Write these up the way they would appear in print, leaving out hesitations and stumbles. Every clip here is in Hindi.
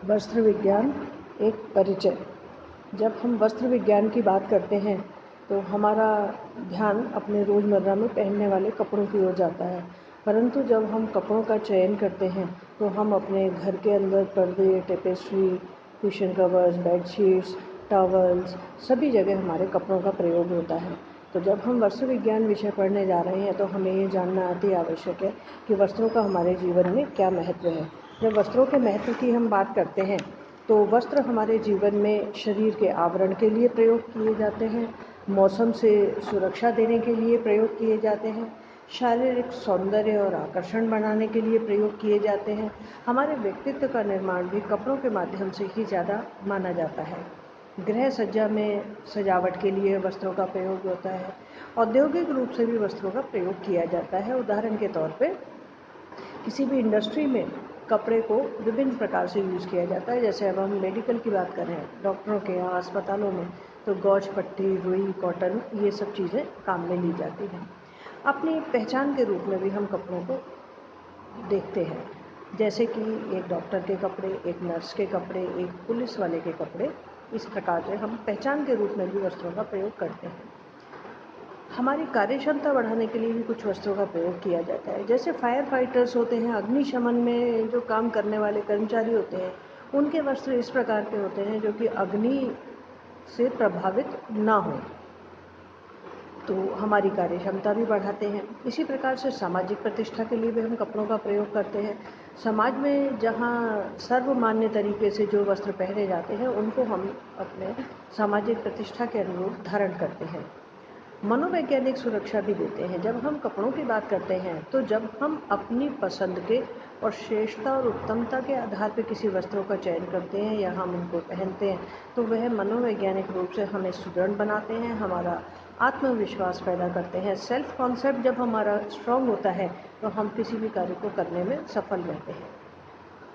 वस्त्र विज्ञान एक परिचय। जब हम वस्त्र विज्ञान की बात करते हैं तो हमारा ध्यान अपने रोज़मर्रा में पहनने वाले कपड़ों की ओर जाता है, परंतु जब हम कपड़ों का चयन करते हैं तो हम अपने घर के अंदर पर्दे, tapestry, cushion covers, bedsheets, towels सभी जगह हमारे कपड़ों का प्रयोग होता है। तो जब हम वस्त्र विज्ञान विषय पढ़ने जा रहे हैं तो हमें ये जानना अति आवश्यक है कि वस्त्रों का हमारे जीवन में क्या महत्व है। जब वस्त्रों के महत्व की हम बात करते हैं तो वस्त्र हमारे जीवन में शरीर के आवरण के लिए प्रयोग किए जाते हैं, मौसम से सुरक्षा देने के लिए प्रयोग किए जाते हैं, शारीरिक सौंदर्य और आकर्षण बढ़ाने के लिए प्रयोग किए जाते हैं। हमारे व्यक्तित्व का निर्माण भी कपड़ों के माध्यम से ही ज़्यादा माना जाता है। गृह सज्जा में सजावट के लिए वस्त्रों का प्रयोग होता है। औद्योगिक रूप से भी वस्त्रों का प्रयोग किया जाता है। उदाहरण के तौर पे किसी भी इंडस्ट्री में कपड़े को विभिन्न प्रकार से यूज़ किया जाता है। जैसे अब हम मेडिकल की बात करें, डॉक्टरों के यहाँ अस्पतालों में, तो गौज पट्टी, रुई, कॉटन, ये सब चीज़ें काम में ली जाती हैं। अपनी पहचान के रूप में भी हम कपड़ों को देखते हैं, जैसे कि एक डॉक्टर के कपड़े, एक नर्स के कपड़े, एक पुलिस वाले के कपड़े। इस प्रकार से हम पहचान के रूप में भी वस्त्रों का प्रयोग करते हैं। हमारी कार्यक्षमता बढ़ाने के लिए भी कुछ वस्त्रों का प्रयोग किया जाता है। जैसे फायर फाइटर्स होते हैं, अग्निशमन में जो काम करने वाले कर्मचारी होते हैं, उनके वस्त्र इस प्रकार के होते हैं जो कि अग्नि से प्रभावित ना हो, तो हमारी कार्यक्षमता भी बढ़ाते हैं। इसी प्रकार से सामाजिक प्रतिष्ठा के लिए भी हम कपड़ों का प्रयोग करते हैं। समाज में जहाँ सर्वमान्य तरीके से जो वस्त्र पहने जाते हैं उनको हम अपने सामाजिक प्रतिष्ठा के अनुरूप धारण करते हैं। मनोवैज्ञानिक सुरक्षा भी देते हैं। जब हम कपड़ों की बात करते हैं तो जब हम अपनी पसंद के और श्रेष्ठता और उत्तमता के आधार पर किसी वस्त्रों का चयन करते हैं या हम उनको पहनते हैं तो वह मनोवैज्ञानिक रूप से हमें सुदृढ़ बनाते हैं, हमारा आत्मविश्वास पैदा करते हैं। सेल्फ कॉन्सेप्ट जब हमारा स्ट्रॉन्ग होता है तो हम किसी भी कार्य को करने में सफल रहते हैं।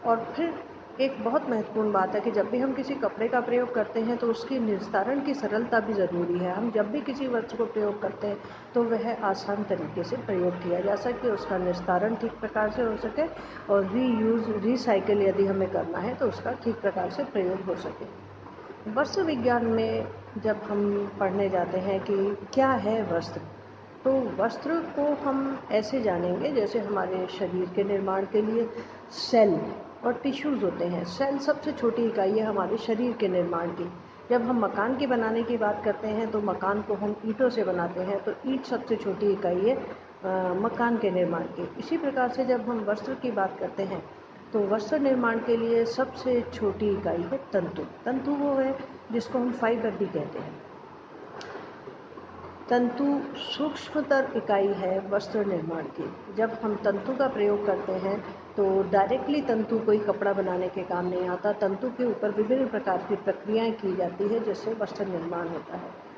और फिर एक बहुत महत्वपूर्ण बात है कि जब भी हम किसी कपड़े का प्रयोग करते हैं तो उसकी निस्तारण की सरलता भी ज़रूरी है। हम जब भी किसी वस्त्र को प्रयोग करते हैं तो वह आसान तरीके से प्रयोग किया जा सके, उसका निस्तारण ठीक प्रकार से हो सके और रिसाइकिल यदि हमें करना है तो उसका ठीक प्रकार से प्रयोग हो सके। वस्त्र विज्ञान में जब हम पढ़ने जाते हैं कि क्या है वस्त्र, तो वस्त्र को हम ऐसे जानेंगे जैसे हमारे शरीर के निर्माण के लिए सेल और टिश्यूज़ होते हैं। सेल सबसे छोटी इकाई है हमारे शरीर के निर्माण की। जब हम मकान की बनाने की बात करते हैं तो मकान को हम ईंटों से बनाते हैं, तो ईंट सबसे छोटी इकाई है मकान के निर्माण की। इसी प्रकार से जब हम वस्त्र की बात करते हैं तो वस्त्र निर्माण के लिए सबसे छोटी इकाई है तंतु। तंतु वो है जिसको हम फाइबर भी कहते हैं। तंतु सूक्ष्मतर इकाई है वस्त्र निर्माण की। जब हम तंतु का प्रयोग करते हैं तो डायरेक्टली तंतु कोई कपड़ा बनाने के काम नहीं आता। तंतु के ऊपर विभिन्न प्रकार की प्रक्रियाएं की जाती है जिससे वस्त्र निर्माण होता है।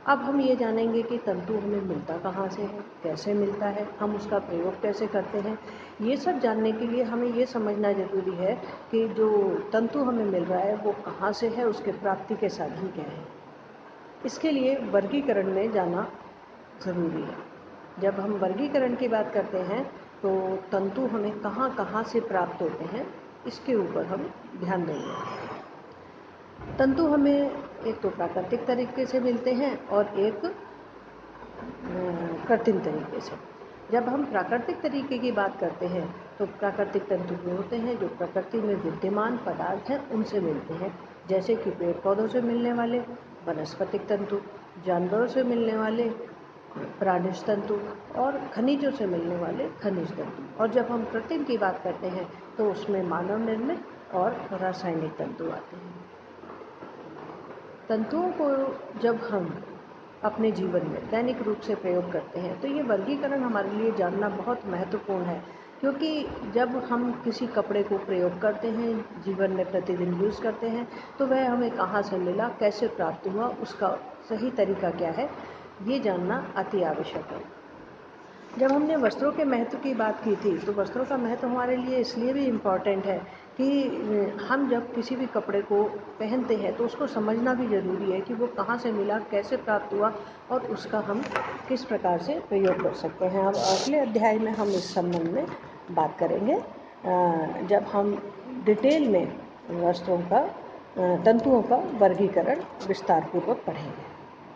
अब हम ये जानेंगे कि तंतु हमें मिलता कहाँ से है, कैसे मिलता है, हम उसका प्रयोग कैसे करते हैं। ये सब जानने के लिए हमें ये समझना ज़रूरी है कि जो तंतु हमें मिल रहा है वो कहाँ से है, उसके प्राप्ति के साधन क्या है। इसके लिए वर्गीकरण में जाना ज़रूरी है। जब हम वर्गीकरण की बात करते हैं तो तंतु हमें कहाँ कहाँ से प्राप्त होते हैं, इसके ऊपर हम ध्यान देंगे। तंतु हमें एक तो प्राकृतिक तरीके से मिलते हैं और एक कृत्रिम तरीके से। जब हम प्राकृतिक तरीके की बात करते हैं तो प्राकृतिक तंतु वो होते हैं जो प्रकृति में विद्यमान पदार्थ हैं उनसे मिलते हैं, जैसे कि पेड़ पौधों से मिलने वाले वनस्पतिक तंतु, जानवरों से मिलने वाले प्राणिज तंतु और खनिजों से मिलने वाले खनिज तंतु। और जब हम कृत्रिम की बात करते हैं तो उसमें मानव निर्मित और रासायनिक तंतु आते हैं। तंतुओं को जब हम अपने जीवन में दैनिक रूप से प्रयोग करते हैं तो ये वर्गीकरण हमारे लिए जानना बहुत महत्वपूर्ण है, क्योंकि जब हम किसी कपड़े को प्रयोग करते हैं, जीवन में प्रतिदिन यूज़ करते हैं, तो वह हमें कहाँ से मिला, कैसे प्राप्त हुआ, उसका सही तरीका क्या है, ये जानना अति आवश्यक है। जब हमने वस्त्रों के महत्व की बात की थी तो वस्त्रों का महत्व हमारे लिए इसलिए भी इम्पॉर्टेंट है कि हम जब किसी भी कपड़े को पहनते हैं तो उसको समझना भी ज़रूरी है कि वो कहाँ से मिला, कैसे प्राप्त हुआ और उसका हम किस प्रकार से प्रयोग कर सकते हैं। अब अगले अध्याय में हम इस संबंध में बात करेंगे, जब हम डिटेल में वस्त्रों का तंतुओं का वर्गीकरण विस्तारपूर्वक पढ़ेंगे।